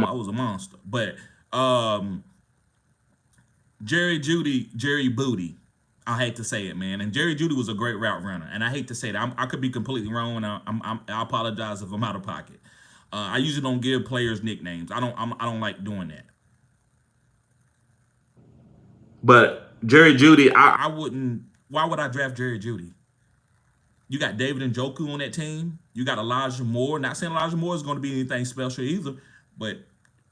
was a monster. But Jerry Booty. I hate to say it, man. And Jerry Jeudy was a great route runner, and I hate to say that. I could be completely wrong, and I apologize if I'm out of pocket. I usually don't give players nicknames. I don't like doing that. But Jerry Jeudy, I wouldn't. Why would I draft Jerry Jeudy? You got David Njoku on that team. You got Elijah Moore. Not saying Elijah Moore is going to be anything special either, but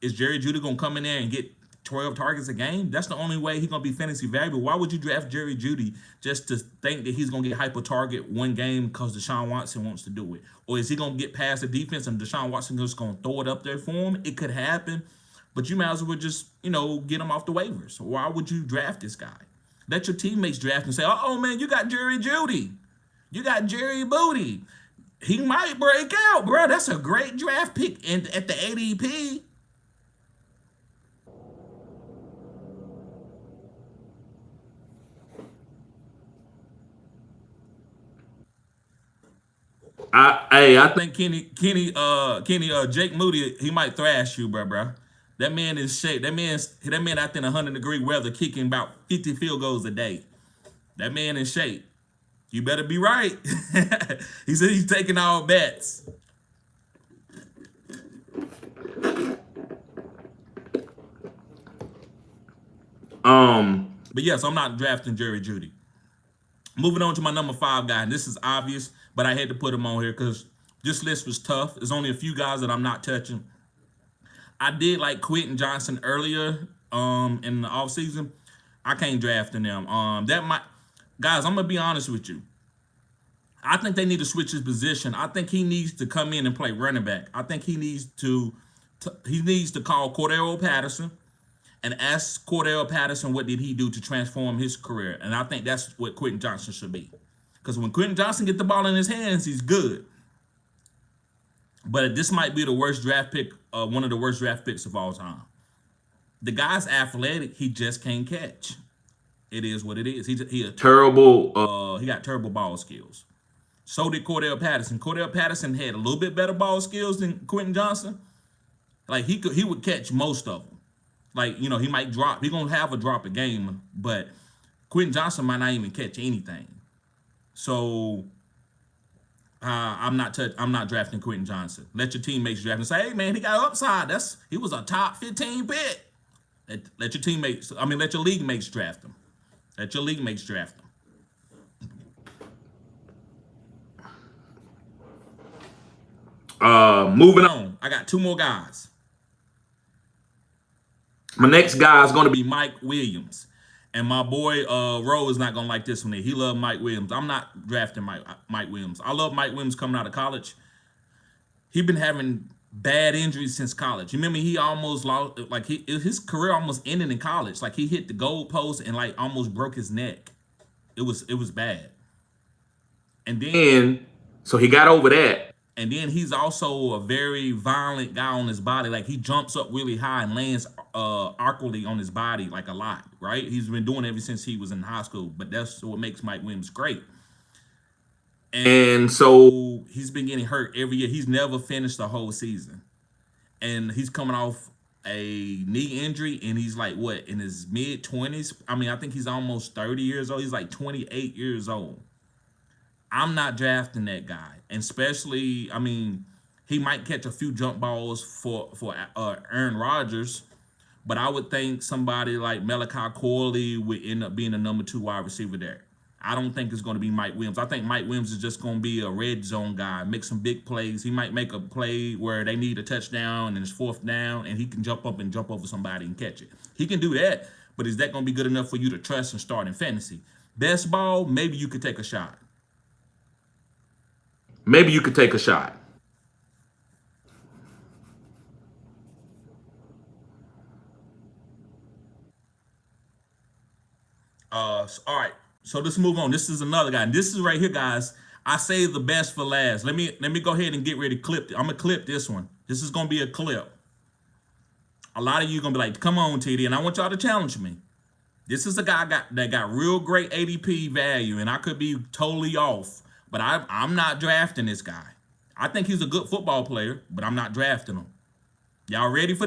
is Jerry Jeudy going to come in there and get 12 targets a game? That's the only way he's going to be fantasy valuable. Why would you draft Jerry Jeudy just to think that he's going to get hyper target one game because Deshaun Watson wants to do it? Or is he going to get past the defense and Deshaun Watson just going to throw it up there for him? It could happen, but you might as well just, get him off the waivers. Why would you draft this guy? Let your teammates draft and say, oh, man, you got Jerry Jeudy. You got Jerry Booty. He might break out, bro. That's a great draft pick at the ADP. I think Jake Moody, he might thrash you, bro. That man is shape. That man out there in 100-degree weather kicking about 50 field goals a day. That man in shape. You better be right. He said he's taking all bets. But yes, I'm not drafting Jerry Jeudy. Moving on to my number 5 guy, and this is obvious, but I had to put him on here because this list was tough. There's only a few guys that I'm not touching. I did like Quentin Johnson earlier in the offseason. I can't draft him. Guys, I'm gonna be honest with you. I think they need to switch his position. I think he needs to come in and play running back. I think he needs to call Cordero Patterson and ask Cordero Patterson what did he do to transform his career. And I think that's what Quentin Johnson should be. Because when Quentin Johnson gets the ball in his hands, he's good. But this might be the worst draft pick, one of the worst draft picks of all time. The guy's athletic, he just can't catch. It is what it is. He a terrible. He got terrible ball skills. So did Cordell Patterson. Cordell Patterson had a little bit better ball skills than Quentin Johnson. Like he would catch most of them. Like he might drop. He's gonna have a drop a game, but Quentin Johnson might not even catch anything. So I'm not drafting Quentin Johnson. Let your teammates draft and say, hey man, he got upside. He was a top 15 pick. Let your teammates. Let your league mates draft him. Let your league mates draft him. Moving on. I got 2 more guys. My next guy is going to be Mike Williams. And my boy Ro is not going to like this one. He loved Mike Williams. I'm not drafting Mike Williams. I love Mike Williams coming out of college. He's been having bad injuries since college. You remember he almost lost, like his career almost ended in college. Like he hit the goal post and like almost broke his neck. It was bad. And then so he got over that. And then he's also a very violent guy on his body. Like he jumps up really high and lands awkwardly on his body like a lot, right? He's been doing it ever since he was in high school. But that's what makes Mike Williams great. And so he's been getting hurt every year. He's never finished the whole season. And he's coming off a knee injury, and he's like, what, in his mid-20s? I think he's almost 30 years old. He's like 28 years old. I'm not drafting that guy. And especially, he might catch a few jump balls for Aaron Rodgers, but I would think somebody like Malachi Corley would end up being the number 2 wide receiver there. I don't think it's going to be Mike Williams. I think Mike Williams is just going to be a red zone guy, make some big plays. He might make a play where they need a touchdown and it's 4th down, and he can jump up and jump over somebody and catch it. He can do that, but is that going to be good enough for you to trust and start in fantasy? Best ball, maybe you could take a shot. Maybe you could take a shot. All right. So let's move on. This is another guy. And this is right here, guys. I saved the best for last. Let me go ahead and get ready to clip it. I'm going to clip this one. This is going to be a clip. A lot of you are going to be like, come on, TD. And I want y'all to challenge me. This is a guy that got real great ADP value, and I could be totally off. But I'm not drafting this guy. I think he's a good football player, but I'm not drafting him. Y'all ready for this?